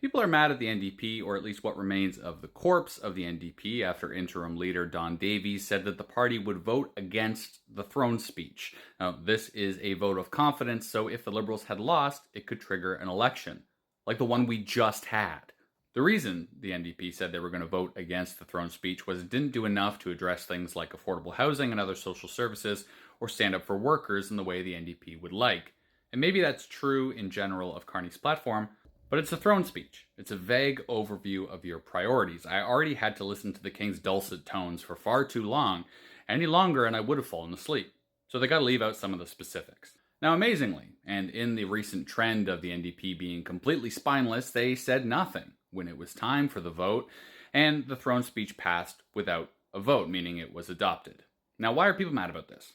People are mad at the NDP, or at least what remains of the corpse of the NDP, after interim leader Don Davies said that the party would vote against the throne speech. Now, this is a vote of confidence, so if the Liberals had lost, it could trigger an election, like the one we just had. The reason the NDP said they were going to vote against the throne speech was it didn't do enough to address things like affordable housing and other social services, or stand up for workers in the way the NDP would like. And maybe that's true in general of Carney's platform, but it's a throne speech. It's a vague overview of your priorities. I already had to listen to the king's dulcet tones for far too long, any longer, and I would have fallen asleep. So they gotta leave out some of the specifics. Now, amazingly, and in the recent trend of the NDP being completely spineless, they said nothing when it was time for the vote, and the throne speech passed without a vote, meaning it was adopted. Now, why are people mad about this?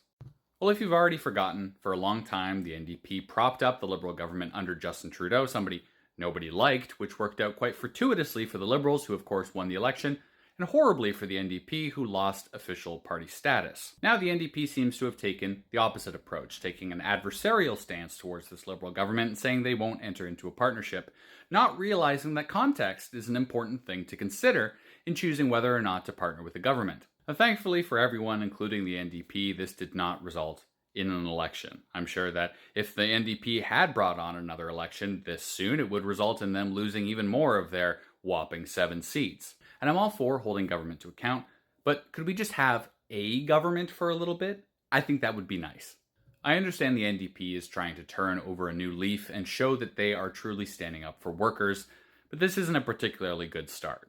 Well, if you've already forgotten, for a long time, the NDP propped up the Liberal government under Justin Trudeau, somebody nobody liked, which worked out quite fortuitously for the Liberals, who of course won the election, and horribly for the NDP, who lost official party status. Now the NDP seems to have taken the opposite approach, taking an adversarial stance towards this Liberal government and saying they won't enter into a partnership, not realizing that context is an important thing to consider in choosing whether or not to partner with the government. Now, thankfully for everyone, including the NDP, this did not result in an election. I'm sure that if the NDP had brought on another election this soon, it would result in them losing even more of their whopping 7 seats. And I'm all for holding government to account, but could we just have a government for a little bit? I think that would be nice. I understand the NDP is trying to turn over a new leaf and show that they are truly standing up for workers, but this isn't a particularly good start.